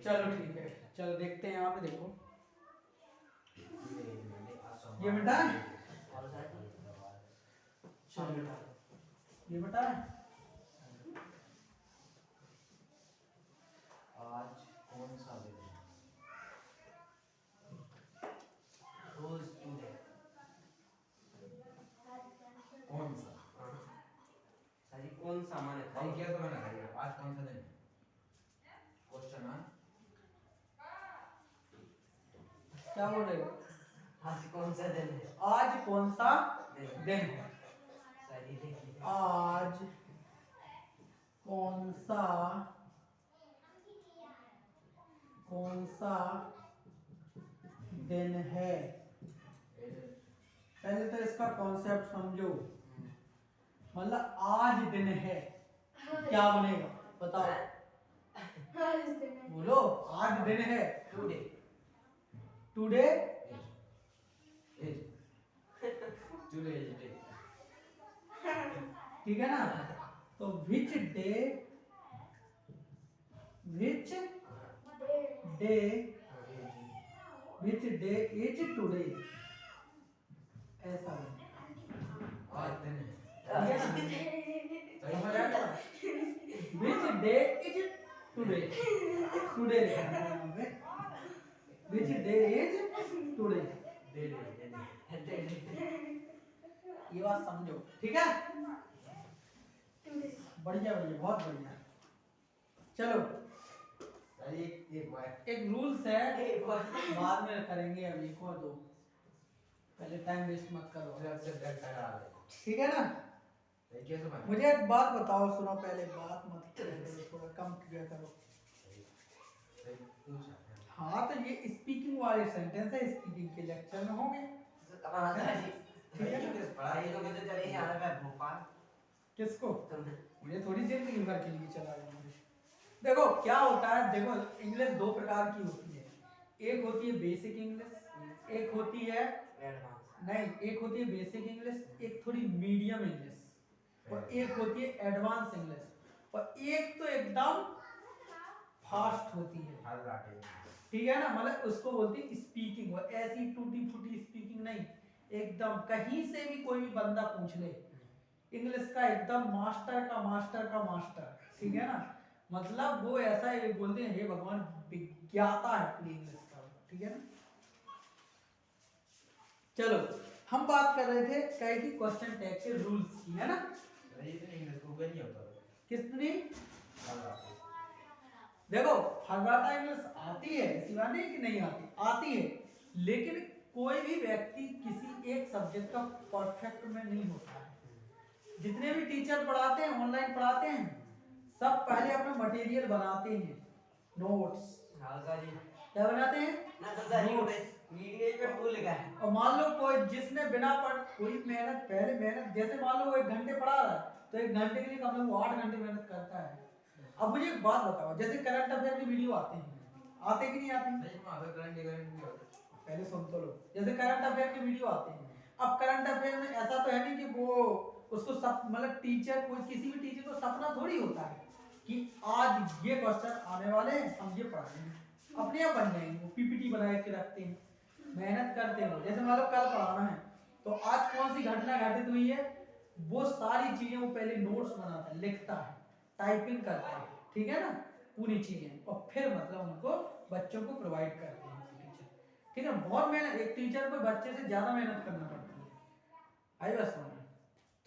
चलो ठीक है, चलो देखते हैं यहाँ पे देखो ये बेटा चलो ये बेटा आज कौन सा दिन है? रोज टुडे कौन सा? सही कौन सा माने था? सही किया तो मैंने कहा ये, आज कौन सा दिन है? क्वेश्चन है क्या बोल रहे हो? आज कौन सा दिन है? आज कौन सा दिन है? सही देखिए। आज कौन सा दिन है? पहले तो इसका कॉन्सेप्ट समझो, मतलब आज दिन है क्या बनेगा बताओ, बोलो आज दिन है। Today today today is day. ठीक है ना, तो विच डे इज टुडे, ऐसा है। आज दिन है। ठीक है ना, समझ आया? Which day is today, today लिखा है यहाँ पे, which day is today, day day ये बात समझो। ठीक है, बढ़िया बढ़िया बहुत बढ़िया। चलो एक रूल्स है, बाद में करेंगे, अब एक और दो, पहले टाइम वेस्ट मत करो, ठीक है ना। मुझे एक बात बताओ, सुनो, पहले बात मत करो, थोड़ा कम किया करो। हाँ तो ये स्पीकिंग वाले सेंटेंस है, स्पीकिंग के लेक्चर में होंगे, ठीक है ना। पढ़ाई तो कितने चले यहाँ पे भोपाल किसको? तुमने मुझे थोड़ी जिंदगी भर के लिए चला गया मुझे। देखो क्या होता है, देखो इंग्लिश दो प्रकार की होती है, एक होती है बेसिक इंग्लिश, एक होती है एडवांस। नहीं, एक होती है बेसिक इंग्लिश, एक थोड़ी मीडियम इंग्लिश, और एक होती है एडवांस इंग्लिश, और एक तो एकदम फास्ट होती है, ठीक है ना। मतलब उसको बोलते हैं स्पीकिंग, और ऐसी टूटी फूटी स्पीकिंग नहीं, एकदम कहीं से भी कोई भी बंदा पूछ ले इंग्लिश का, एकदम मास्टर का मास्टर का मास्टर, ठीक है ना। मतलब वो ऐसा है, बोलते हैं हे भगवान विज्ञाता है पूरी इंग्लिश का, ठीक है ना। चलो हम बात कर रहे थे कहे कि क्वेश्चन टैग के रूल्स की, है ना। कितनी देखो फरवाता इंग्लिश आती है, ऐसी बात नहीं कि नहीं आती, आती है, लेकिन कोई भी व्यक्ति किसी एक सब्जेक्ट का परफेक्ट में नहीं होता है। जितने भी टीचर पढ़ाते हैं, ऑनलाइन पढ़ाते हैं, सब पहले अपना मटेरियल बनाते हैं, नोट्स क्या बनाते हैं, नोट्स। वीडियो पे भूल गया। और मान लो कोई जिसने बिना पढ़, कोई मेहनत पहले मेहनत, जैसे मान लो वो 1 घंटे पढ़ा रहा है, तो 1 घंटे के लिए कम से कम 8 घंटे मेहनत करता है। अब मुझे एक बात बताओ, जैसे करंट अफेयर की वीडियो आते हैं, आते कि नहीं आते? पहले सुन तो लो, जैसे करंट अफेयर की वीडियो आते हैं, अब करंट अफेयर में ऐसा तो है नहीं कि वो उसको सब, मतलब टीचर, कोई किसी भी टीचर को सपना थोड़ी होता है कि आज ये क्वेश्चन आने वाले हैं, हम ये पढ़ाएंगे, अपने आप बन जाएंगे। वो पीपीटी बना के रखते हैं, मेहनत करते हो। जैसे मान लो कल पढ़ाना है, तो आज कौन सी घटना घटित हुई है, वो सारी चीजें वो पहले नोट्स बनाता है, लिखता है, टाइपिंग करता है, ठीक है ना, पूरी चीजें, और फिर मतलब उनको बच्चों को प्रोवाइड करते हैं टीचर, ठीक है। बहुत मेहनत, एक टीचर को बच्चे से ज्यादा मेहनत करना पड़ती है। आई बस समझ,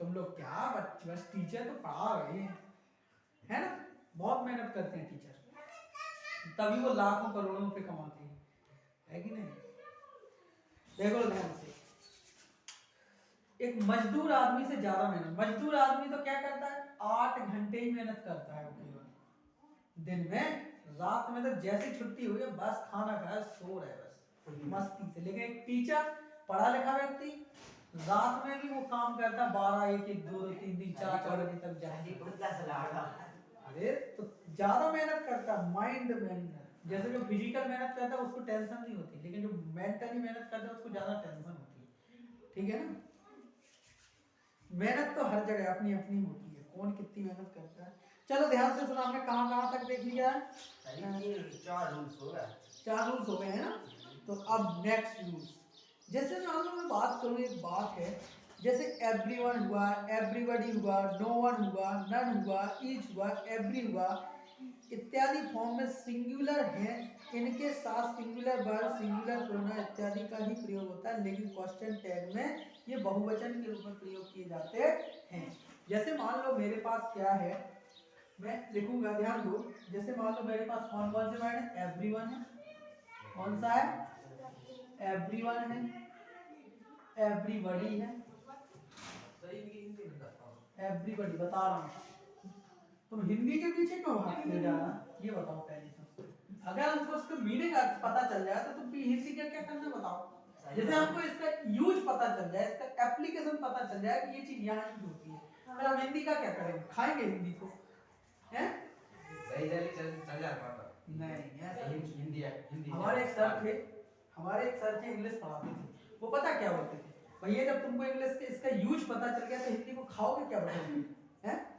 तुम लोग क्या बच्चे, बस टीचर तो पढ़ा रहे हैं, है ना, बहुत मेहनत करते हैं टीचर, तभी वो लाखों करोड़ों रुपए कमाते हैं, है कि नहीं। देखो ध्यान से, एक मजदूर आदमी से ज्यादा मेहनत, मजदूर आदमी तो क्या करता है, 8 घंटे ही मेहनत करता है वो केवल दिन में, रात में तो जैसे छुट्टी हुई है बस खाना खाया सो रहे बस मस्ती से। लेकिन एक टीचर, पढ़ा लिखा व्यक्ति, रात में भी वो काम करता, 12, 1, 1, 2, 3, 4 बजे तक जाए। अरे तो ज्यादा मेहनत करता, माइंड मेहनत, जैसे जो फिजिकल मेहनत करता है उसको टेंशन नहीं होती, लेकिन जो मेंटली मेहनत करता है उसको ज्यादा टेंशन होती है, ठीक है ना। मेहनत तो हर जगह अपनी अपनी होती है, कौन कितनी मेहनत करता है। चलो ध्यान से सुना, हमने कहाँ कहाँ तक देख लिया है? सर ये 4 रूल्स हो गए। 4 रूल्स हो गए हैं ना। तो अब नेक्स्ट रूल्स, जैसे मान लो मैं बात करूँ, एक बात है, जैसे एवरीवन हुआ, एवरीबॉडी हुआ, नो वन हुआ, नन हुआ, ईच हुआ, एवरी हुआ इत्यादि फॉर्म में सिंगुलर है, इनके साथ सिंगुलर वर्ब, सिंगुलर प्रोनाउन इत्यादि का ही प्रयोग होता है, लेकिन क्वेश्चन टैग में ये बहुवचन के रूप में प्रयोग किए जाते हैं। जैसे मान लो मेरे पास क्या है, मैं लिखूंगा, ध्यान दो। जैसे मान लो मेरे पास कौन कौन से वर्ड है? एवरीवन है, कौन सा है? एवरीवन है, एवरीबॉडी है, सर इनकी हिंदी में बताता हूँ। एवरीबॉडी बता रहा हूँ। तुम हिंदी के पीछे क्यों भागते जा रहा, ये बताओ पहले तो। अगर हमको इसका मीनिंग पता चल जाए तो तुम भी हिंदी का क्या करना बताओ। जैसे हमको इसका यूज पता चल जाए, इसका एप्लीकेशन पता चल जाए कि ये चीज यहाँ यूज होती है, फिर हम हिंदी का क्या करेंगे? खाएंगे हिंदी को, हैं? सही चल जा पाता नहीं ऐसा हिंदी हिंदी। हमारे एक सर थे इंग्लिश पढ़ाते थे, वो पता क्या बोलते थे, भैया जब तुमको इंग्लिश के इसका यूज पता चल गया तो हिंदी को खाओगे क्या बताओगे, हैं?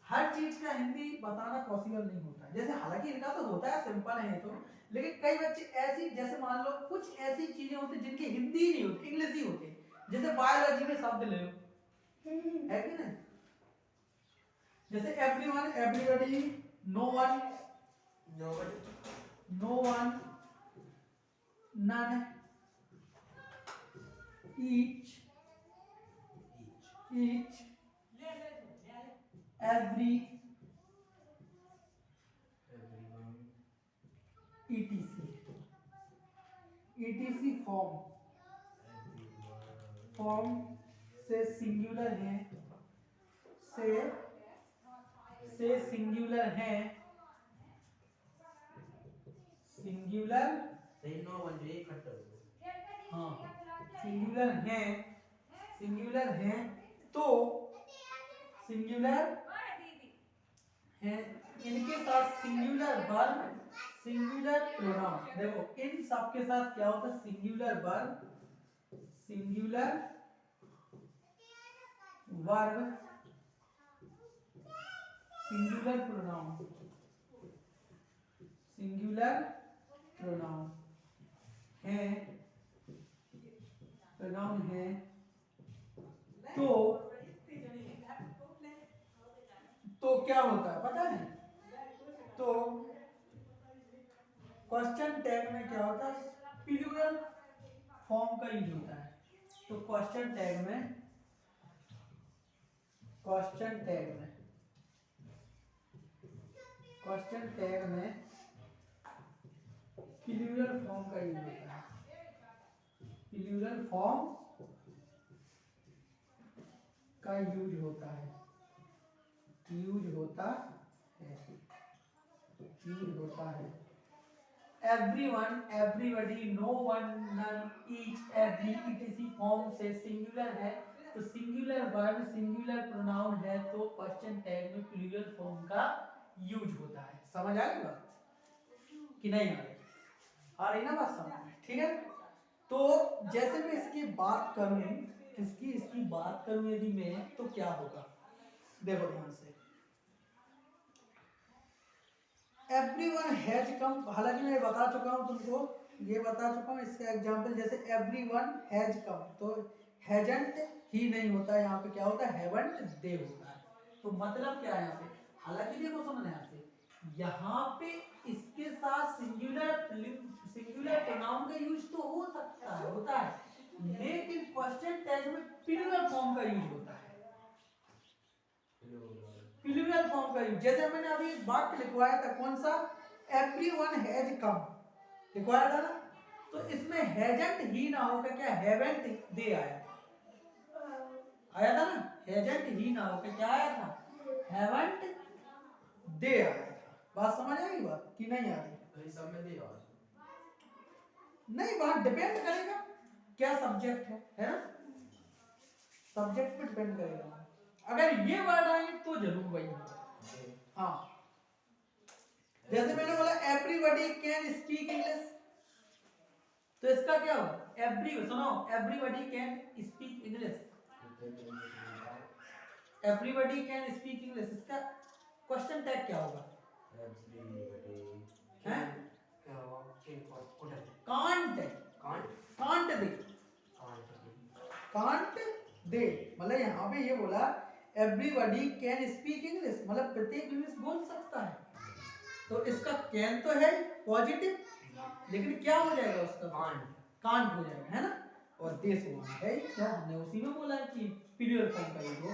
हर चीज का हिंदी बताना पॉसिबल नहीं होता। जैसे हालांकि इनका तो होता है, सिंपल है तो, लेकिन कई बच्चे ऐसी, जैसे मान लो कुछ ऐसी चीजें होती जिनकी हिंदी नहीं होती, इंग्लिश ही होती, जैसे बायोलॉजी में शब्द ले लो, है कि नहीं? जैसे everyone, everybody, no one, none, each, every, etc form से सिंगुलर है, सिंगुलर सही नो वन जो एक खट्टा हो। हाँ सिंगुलर है तो सिंगुलर है, इनके साथ सिंगुलर वर्ब, सिंगुलर प्रोनाउन। देखो इन सब के साथ क्या होता है? सिंगुलर वर्ब, सिंगुलर प्रोनाउन है तो क्या होता है पता है? तो क्वेश्चन टैग में क्या होता है? प्लूरल फॉर्म का यूज होता है। तो क्वेश्चन टैग में प्लूरल फॉर्म का यूज होता है, प्लूरल फॉर्म का यूज होता है, everyone, everybody, no one, none, each, every इत्यादि फॉर्म से सिंगुलर है तो सिंगुलर वर्ब, सिंगुलर प्रोनाउन है तो क्वेश्चन टैग में प्लूरल फॉर्म का यूज होता है। समझ आ गई बात कि नहीं आ रही? आ रही ना बात समझ में? ठीक है। तो जैसे मैं इसकी बात करूं, इसकी बात करूं यदि मैं, तो क्या होगा? देखो ध्यान से, एवरीवन हैज कम, हालांकि मैं बता चुका हूं तुमको, ये बता चुका हूं। इसका एग्जांपल जैसे एवरीवन हैज कम, तो हैजंट ही नहीं होता, यहाँ पे क्या होता है? हैवंट दे होता है। तो मतलब क्या है यहाँ पे? हालांकि देखो समझना यहाँ पे इसके साथ सिंगुलर प्रोनाउन का यूज तो होता है, लेकिन क्वेश्चन टैग में प्लूरल फॉर्म का यूज होता है, प्लूरल फॉर्म का यूज। जैसे मैंने अभी वाक्य लिखवाया था, कौन सा? एवरीवन हैज कम लिखवाया था ना, तो इसमें हैजंट ही ना होकर क्या हैवंट दे आया था ना, हैजंट ही ना होकर क्या आया था? हैवंट दे आया था। बात समझ आई बात कि नहीं आ रही? कहीं सब में दे और नहीं, बात डिपेंड करेगा क्या सब्जेक्ट है ना, सब्जेक्ट पे डिपेंड करेगा। अगर ये वर्ड आए तो जरूर वही होगा। हाँ, जैसे मैंने बोला एवरीबॉडी कैन स्पीक इंग्लिश, तो इसका क्या होगा? Everybody can speak English, everybody can speak English, इसका क्वेश्चन टैग क्या होगा? हैं? क्या हुआ? कुठे? Can't can't can't they can't can't they मतलब यहाँ पे ये बोला एवरीबॉडी कैन स्पीक इंग्लिश, मतलब प्रत्येक इंग्लिश बोल सकता है। तो इसका कैन तो है पॉजिटिव, लेकिन क्या हो जाएगा उसका? कांट कांट हो जाएगा, है ना। और दे से वहां है क्या, हमने उसी में बोला है कि पीरियड फॉर्म का यूज हो,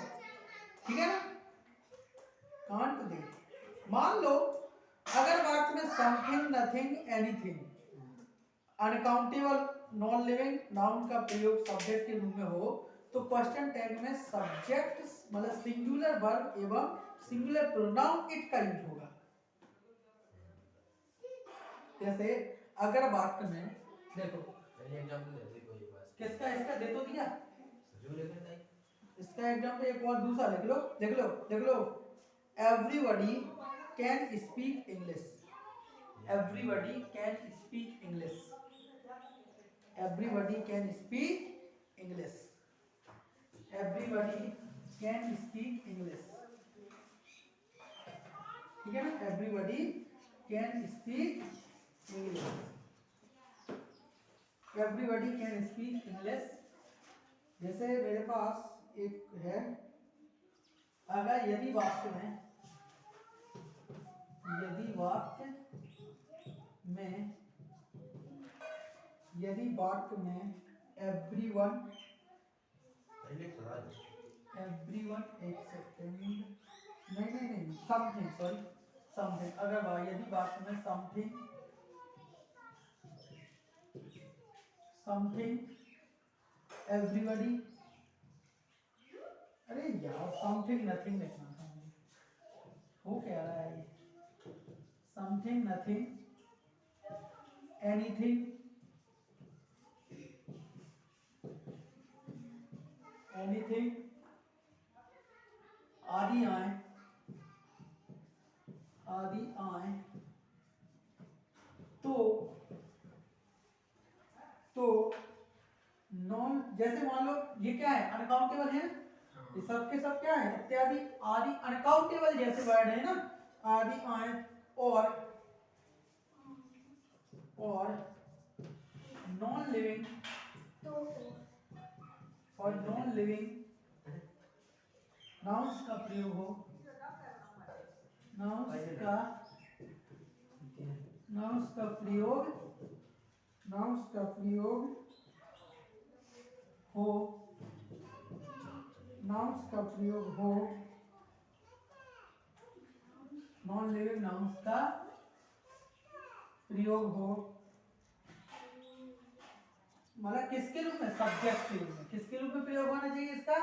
ठीक है ना। Can't they. मान लो अगर वाक्य में something, nothing, anything, uncountable, non living noun का प्रयोग सब्जेक्ट के रूप में हो, तो क्वेश्चन टैग में सब्जेक्ट मतलब सिंगुलर वर्ब एवं सिंगुलर प्रोनाउन इट का यूज होगा। जैसे अगर वाक्य में देखो, एग्जांपल दे दे कोई बस। किसका, इसका दे तो दिया, जो लेकर नहीं इसका एग्जांपल एक और दूसरा लिख लो, लिख लो, लिख लो। Everybody can speak English, everybody can speak English, everybody can speak English, everybody can speak English, ठीक है ना। Everybody can speak English, everybody can speak English. जैसे मेरे पास एक है, अगर यदि वाक्य में एवरीवन, एवरीवन, एक सेकेंड, नहीं, समथिंग, सॉरी, समथिंग, अगर यदि वाक्य में समथिंग, एवरीबॉडी, अरे यार समथिंग नथिंग लिखना था, वो कह रहा है ये, समथिंग, नथिंग, एनीथिंग, एनीथिंग, आदि आए, तो नॉन, जैसे मान लो ये क्या है, अनकाउंटेबल है, ये सब के सब क्या है, इत्यादि, आदि, अनकाउंटेबल जैसे वर्ड है ना, आदि आए, और नॉन लिविंग, नाउन्स का प्रयोग हो, नाउन्स का प्रयोग हो, नॉन लिविंग नाउन्स का प्रयोग हो, मतलब किसके रूप में, सब्जेक्ट के रूप में, किसके रूप में प्रयोग होना चाहिए इसका,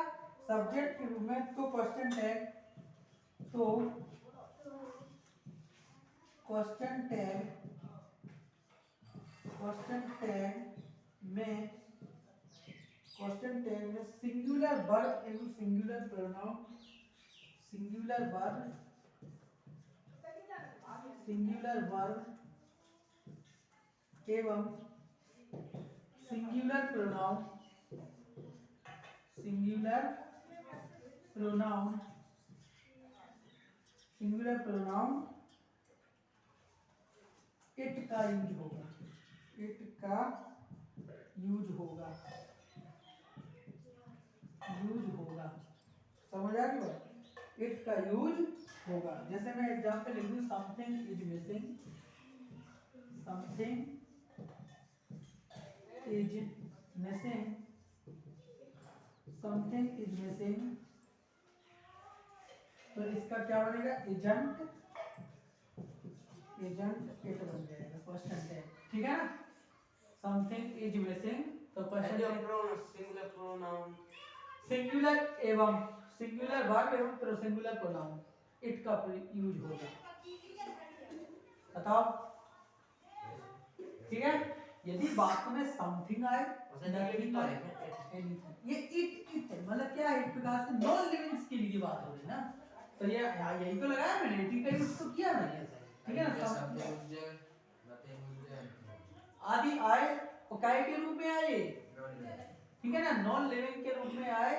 सब्जेक्ट के रूप में। तो क्वेश्चन टैग में सिंगुलर वर्ब एवं सिंगुलर प्रोनाउन, सिंगुलर वर्ब एवं सिंगुलर प्रोनाउन इट का यूज होगा, समझ आ गई बात, इट का यूज होगा। जैसे मैं एग्जांपल लिख दूं, समथिंग इज मिसिंग, तो इसका क्या बनेगा, एजेंट इट बन जाएगा क्वेश्चन टैग, ठीक है ना। समथिंग इज मिसिंग, तो क्वेश्चन प्रोनाउन सिंगुलर एवं सिंगुलर वर्ब एवं सिंगुलर प्रोनाउन इट का यूज होगा, बताओ, ठीक है। यदि वाक्य में समथिंग आए, नथिंग आए, एनीथिंग, ये इट है, मतलब क्या है, एक प्रकार से नॉन लिविंग्स के लिए बात हो रही है ना, तो ये यही तो लगाया मैंने, इट का यूज तो किया मैंने, ठीक है ना। आदि आए, और काय के रूप में आए, ठीक है ना, नॉन लिविंग के रूप में आए,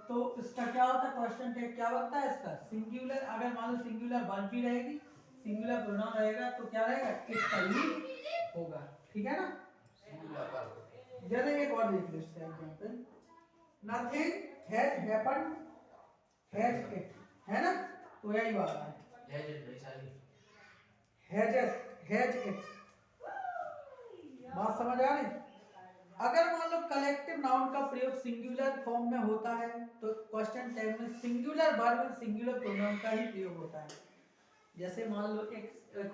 तो इसका क्या होता है, क्वेश्चन टैग क्या बनता है इसका, सिंगुलर, अगर मान लो सिंगुलर वर्ब भी रहेगी, सिंगुलर प्रोनाउन रहेगा तो क्या रहेगा, इट का यूज होगा, ठीक है ना। Singular verb. जैसे एक और देख लो इसका example, nothing has happened has it, है ना, तो यही बात है, हैज नहीं सारी। हैज इट, बात समझ आ रही। अगर मान लो कलेक्टिव नाउन का प्रयोग सिंगुलर फॉर्म में होता है तो क्वेश्चन टैग में सिंगुलर वर्ब में सिंगुलर प्रोनाउन का ही प्रयोग होता है। जैसे मान लो एक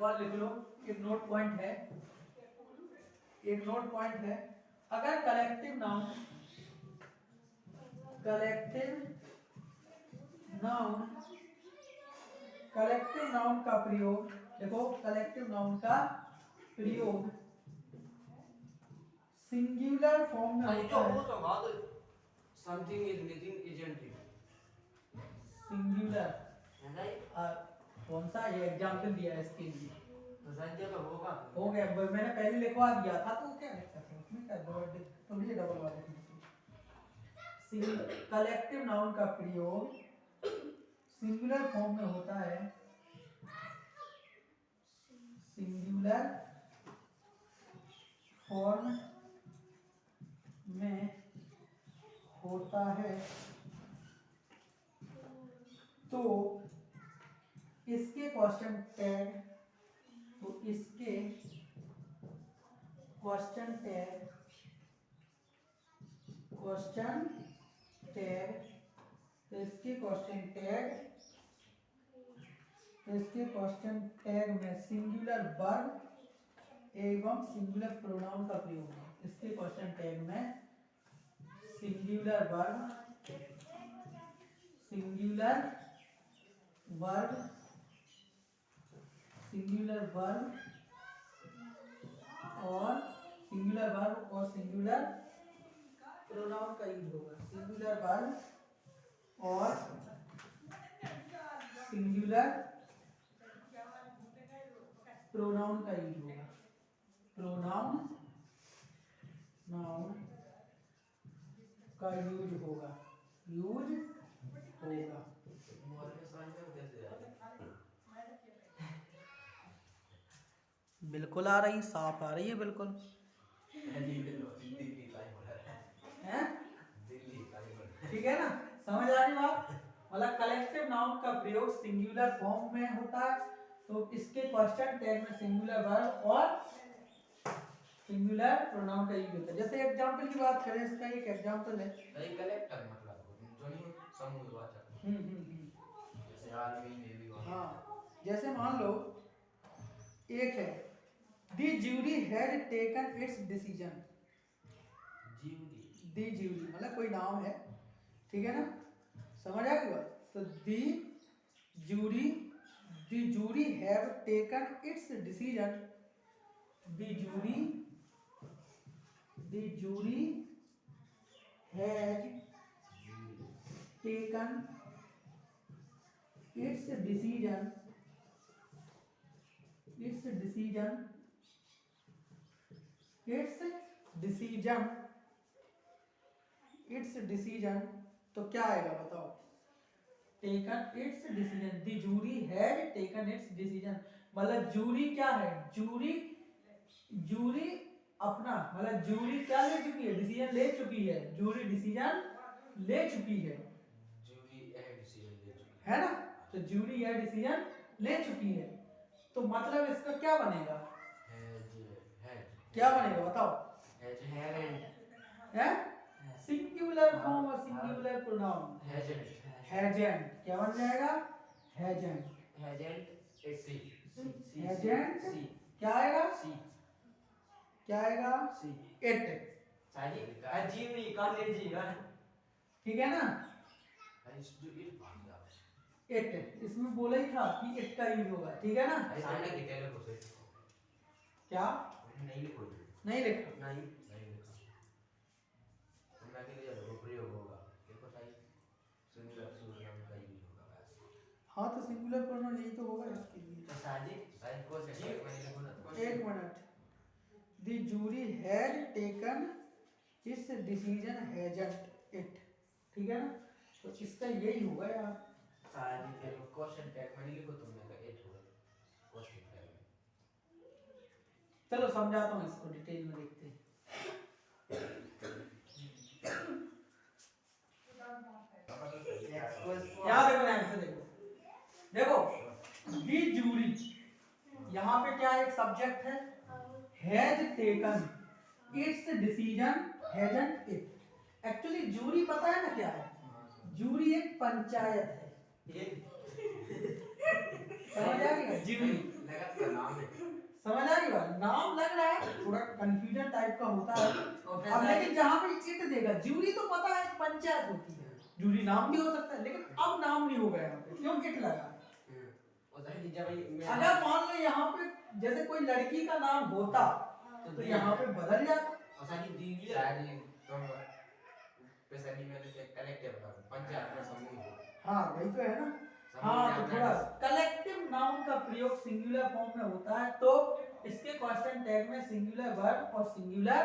और लिख लो, एक नोट पॉइंट है, एक नोट पॉइंट है, अगर कलेक्टिव नाउन का प्रयोग, देखो कलेक्टिव नाउन का प्रयोग सिंगुलर फॉर्म में खाली होता तो है, वो तो बात something is missing isn't it. Singular, है ना? कौन सा ये एग्जांपल दिया है इसके लिए, तो संजय तो होगा। हो गया, मैंने पहले लिखवा दिया था, तो क्या लिख सकते हैं उसमें, क्या तो ये डबल वाले कलेक्टिव नाउन का प्रयोग सिंगुलर फॉर्म में होता है, सिंगुलर फॉर्म में होता है, तो इसके क्वेश्चन टैग, तो इसके क्वेश्चन टैग तो इसके क्वेश्चन टैग में सिंगुलर वर्ब एवं सिंगुलर प्रोनाउन का प्रयोग है। इसके क्वेश्चन टैग में सिंगुलर वर्ब और सिंगुलर प्रोनाउन का यूज होगा, सिंगुलर वर्ब और सिंगुलर प्रोनाउन का यूज होगा, नाउन का यूज होगा। बिल्कुल आ रही, साफ आ रही है बिल्कुल, हैं? ठीक है ना, समझ आ रही बात। मतलब कलेक्टिव नाउन का प्रयोग सिंगुलर फॉर्म में होता है, तो इसके क्वेश्चन टैग में सिंगुलर वर्ब और सिंगुलर प्रोनाउन का यूज होता है। जैसे एग्जांपल की बात करें, इसका एक एग्जांपल है, कलेक्टर मतलब जो नहीं समूहवाचक। जैसे आर्मी नेवी वाला। हाँ, जैसे मान लो एक है, the jury had taken its decision, the jury मतलब कोई नाम है, ठीक है ना, समझ आ गई बात। तो the jury have taken its decision, the jury has taken its decision, तो क्या आएगा बताओ, taken its decision, the jury had taken its decision, मतलब जूरी क्या है, जूरी अपना, मतलब जूरी क्या ले चुकी है, डिसीजन ले चुकी है, जूरी डिसीजन ले चुकी है, है ना, तो जूरी यह डिसीजन ले चुकी है, तो मतलब इसका क्या बनेगा, क्या बनेगा बताओ, है सिंगुलर फॉर्म और सिंगुलर प्रोनाउन, हैजेंट, क्या बन जाएगा, हैजेंट, क्या आएगा, क्या आएगा, इट, ठीक है ना, इट, इसमें बोला ही था कि इट का यूज होगा, ठीक है ना, क्या नहीं लिखा, हाँ तो सिंगुलर प्रोनाउन यही तो होगा इसके लिए। एक minute, the jury had taken its decision hasn't it, ठीक है ना, तो इसका यही होगा यार। सारी फिर क्वेश्चन टैग में लिखो तुमने का 8 होगा क्वेश्चन टैग में। चलो समझाता हूँ इसको डिटेल में, देखते हैं। यहाँ देखो ध्यान से देखो, देखो दी जूरी, यहाँ पे क्या एक सब्जेक्ट है, has taken its decision hasn't it. Actually jury पता है ना क्या है, जूरी एक पंचायत है, समझ आ गई जूरी, लगा इसका नाम है। समझ आ गई बात, नाम लग रहा है थोड़ा कंफ्यूजन टाइप का होता है। अब लेकिन जहाँ पे इट देगा, जूरी तो पता है पंचायत होती है, जूरी नाम भी हो सकता है, लेकिन अब नाम नहीं होगा यहाँ पे, क्यों इट लगा। अगर मान लो यहाँ पे जैसे कोई लड़की का नाम होता तो यहाँ पे बदल जाता। हाँ वही तो है ना। हाँ तो थोड़ा कलेक्टिव नाउन का प्रयोग सिंगुलर फॉर्म में होता है, तो इसके क्वेश्चन टैग में सिंगुलर वर्ब और सिंगुलर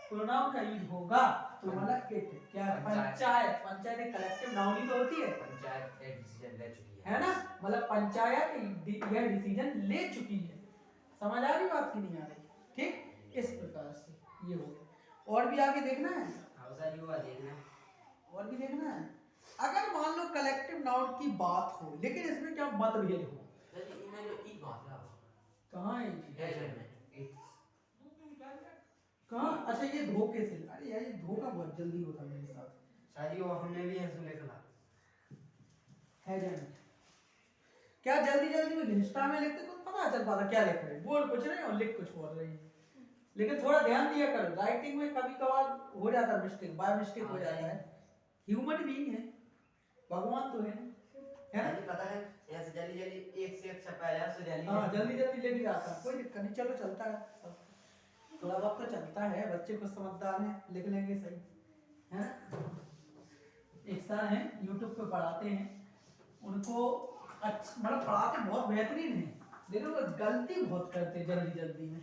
प्रोनाउन का यूज होगा, तो मतलब इट क्या पंचायत, पंचायत एक कलेक्टिव नाउन ही तो होती है, पंचायत एक डिसीजन ले चुकी है ना, मतलब पंचायत यह डिसीजन ले चुकी है। समझ आ रही बात की नहीं आ रही, ठीक, इस प्रकार से ये हो गया। और भी आगे देखना है, और भी देखना है। अगर मान लो कलेक्टिव नाउन की बात हो लेकिन इसमें क्या मतभेद हो, कहाँ है कहाँ, अच्छा ये धोखे से, अरे यार ये धोखा बहुत जल्दी होता है मेरे साथ, हमने भी ऐसे लिखा हैजंट। क्या जल्दी जल्दी में इंस्टा में लिखते तो पता चल पाता क्या लिख रहे हैं, बोल कुछ रहे हैं और लिख कुछ और रहे हैं, लेकिन थोड़ा ध्यान दिया करो, राइटिंग में कभी कभार हो जाता है मिस्टेक, बाय मिस्टेक हो जाता है, ह्यूमन बीइंग है, भगवान तो है ना, पता है ऐसे जल्दी जल्दी एक से एक छपाया से जल्दी हाँ जल्दी जल्दी लिख जाता है, कोई दिक्कत नहीं, चलो चलता है, थोड़ा वक्त तो चलता है, बच्चे कुछ समझदार हैं, लिख लेंगे सही है ना। एक सर हैं यूट्यूब पे पढ़ाते हैं, उनको अच्छा मतलब पढ़ाते बहुत बेहतरीन है, लेकिन वो गलती बहुत करते हैं जल्दी जल्दी में,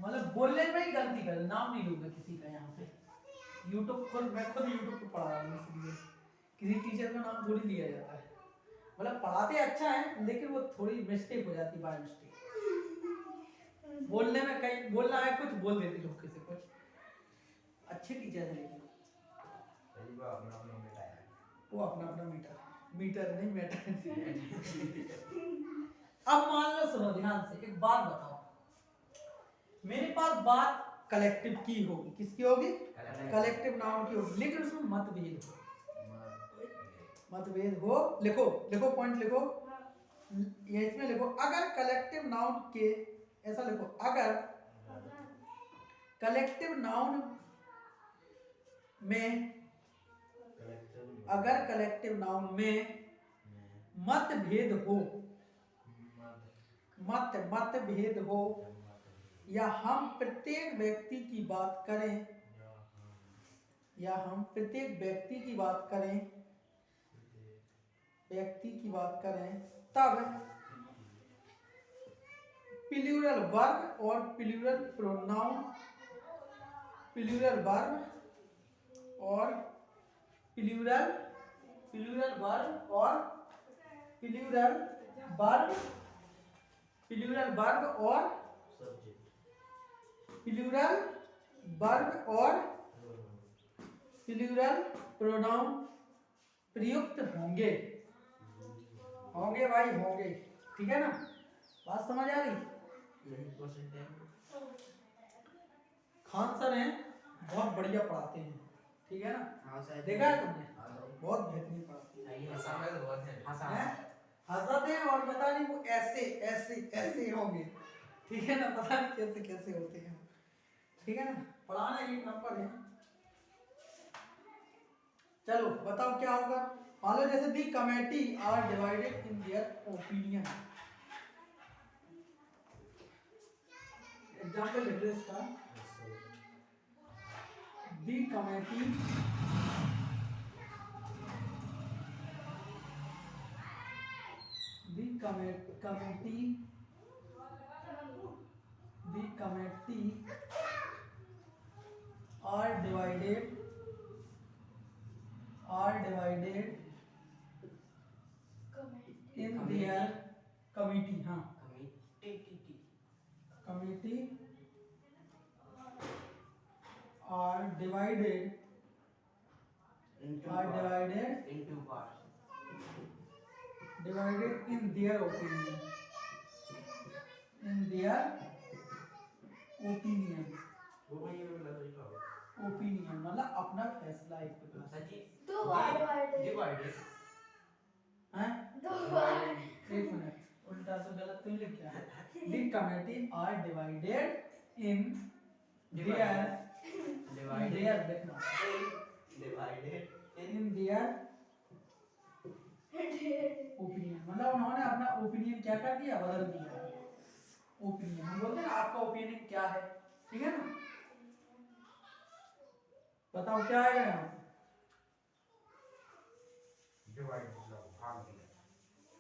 मतलब बोलने में ही गलती कर, नाम नहीं लूंगा किसी का यहाँ पे, यूट्यूब पर मैं खुद यूट्यूब पे पढ़ा रहा हूँ, इसलिए किसी टीचर का नाम थोड़ी लिया जाता है, मतलब पढ़ाते अच्छा है लेकिन वो थोड़ी मिस्टेक हो जाती है, बाय मिस्टेक बोलने में, कहीं बोलना है कुछ बोल देते लोग किसी कुछ, अच्छे टीचर है लेकिन वो अपना अपना मीटर नहीं मैटर। अब मान लो, सुनो ध्यान से, एक बात बताओ, मेरे पास बात कलेक्टिव की होगी, किसकी होगी, कलेक्टिव नाउन की होगी, लेकिन उसमें मतभेद हो, लिखो लिखो पॉइंट लिखो, ये इसमें लिखो, अगर कलेक्टिव नाउन के, ऐसा लिखो, अगर कलेक्टिव नाउन में, अगर कलेक्टिव नाउन में मतभेद हो, मतभेद हो, या हम प्रत्येक व्यक्ति की बात करें, या हम प्रत्येक व्यक्ति की बात करें, तब प्लूरल वर्ब और प्लूरल प्रोनाउन, प्लूरल वर्ब और प्लूरल वर्ब और प्लूरल वर्ब, प्लूरल वर्ब और प्लूरल वर्ब और प्लूरल प्रोनाउन प्रयुक्त होंगे, होंगे भाई होंगे, ठीक है ना, बात समझ आ रही। खान सर हैं, बहुत बढ़िया पढ़ाते हैं, ठीक है ना, देखा है तुमने, बहुत बेहतरीन पढ़ाते हैं, हंसाते हैं और पता नहीं वो ऐसे ऐसे ऐसे होंगे, ठीक है ना, पता नहीं कैसे कैसे होते हैं, ठीक है ना, पढ़ाना एक नंबर है। चलो बताओ क्या होगा, मान लो जैसे the committee are divided in their opinion, example लिख लो इसका, the committee are divided divided into are divided into parts. divided in their opinion. In their opinion. वो वही में लग रही है। Opinion मतलब अपना फैसला एक प्रकार से। सच्ची दो बार divided हैं? दो बार एक मिनट उल्टा तो गलत क्यों लिख दिया? The committee are divided in their divided देखना divided in their ओपिनियन मतलब उन्होंने अपना ओपिनियन क्या कर दिया बदल दिया ओपिनियन हम बोलते हैं ना आपका ओपिनियन क्या है ठीक है ना बताओ क्या आएगा यहाँ डिवाइड मतलब भाग दिया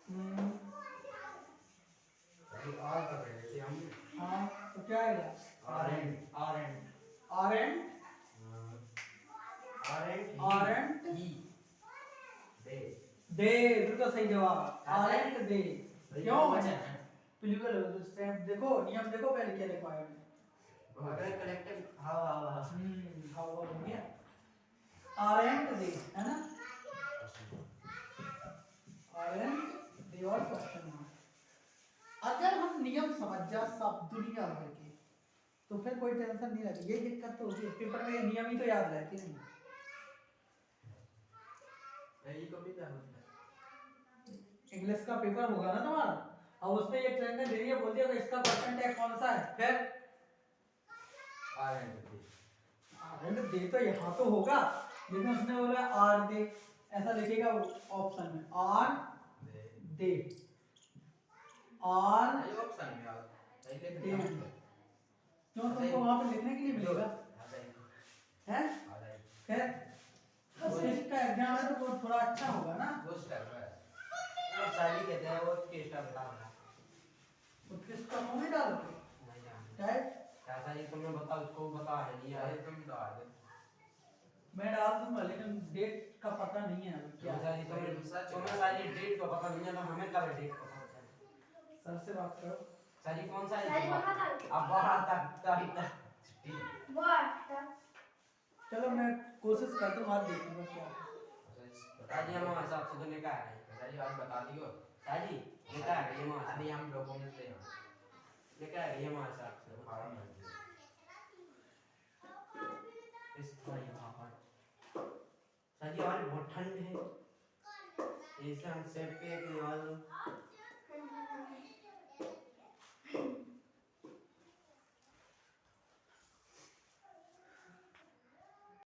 हम्म, तो आर का पहले से हम हाँ तो क्या आएगा R and R and he they they बिल्कुल सही जवाब आर एंड दे क्यों बचा बिल्कुल स्टेप देखो नियम देखो पहले क्या लिखा है अगर कलेक्टिव हाँ हाउ हो गया आर एंड दे है ना आर एंड दे और क्वेश्चन मार्क अगर हम नियम समझ जा सब दुनिया भर के तो फिर कोई टेंशन नहीं रहती ये दिक्कत तो होती है पेपर में ये नियम ही तो याद रहते नहीं ये कभी क्या होता है इंग्लिश का पेपर होगा ना तुम्हारा अब उसमें ये ट्रेंड दे दिया बोल दिया कि इसका परसेंट टैग कौन सा है फिर R and D R they तो यहाँ तो होगा लेकिन उसने बोला आर दे ऐसा लिखेगा वो ऑप्शन में आर दे आर ये ऑप्शन में आ पहले दे के क्यों तुमको वहाँ पे लिखने के लिए मिलेगा है फिर कोशिश का एग्जाम है तो वो थोड़ा अच्छा होगा ना वो स्टेप है और साली कहते हैं वो टेस्ट का बता रहा उत्कृष्ट का मुंह में डालोगे नहीं जानते क्या है चाचा जी तुम्हें बता उसको बता है नहीं अरे यार तुम डाल दे मैं डाल दूंगा लेकिन डेट का पता नहीं है अभी क्या चाचा जी तुम्हें साली डेट का पता नहीं है तो हमें कब डेट का पता है सर से बात करो साली कौन सा साली है बता दो। अब बाहर तक तारीख वाह चलो मैं कोशिश करता हूँ आज देखूंगा क्या साली हमारे हिसाब से तो निकाह है सही आज बता दियो साली निकाह है ये हमारे अभी हम डॉक्यूमेंट ले हम निकाह है ये हमारे हिसाब से फार्म भर दिए इस भाई पापा साली आज बहुत ठंड है ऐसे हम सेट पे एक निवाल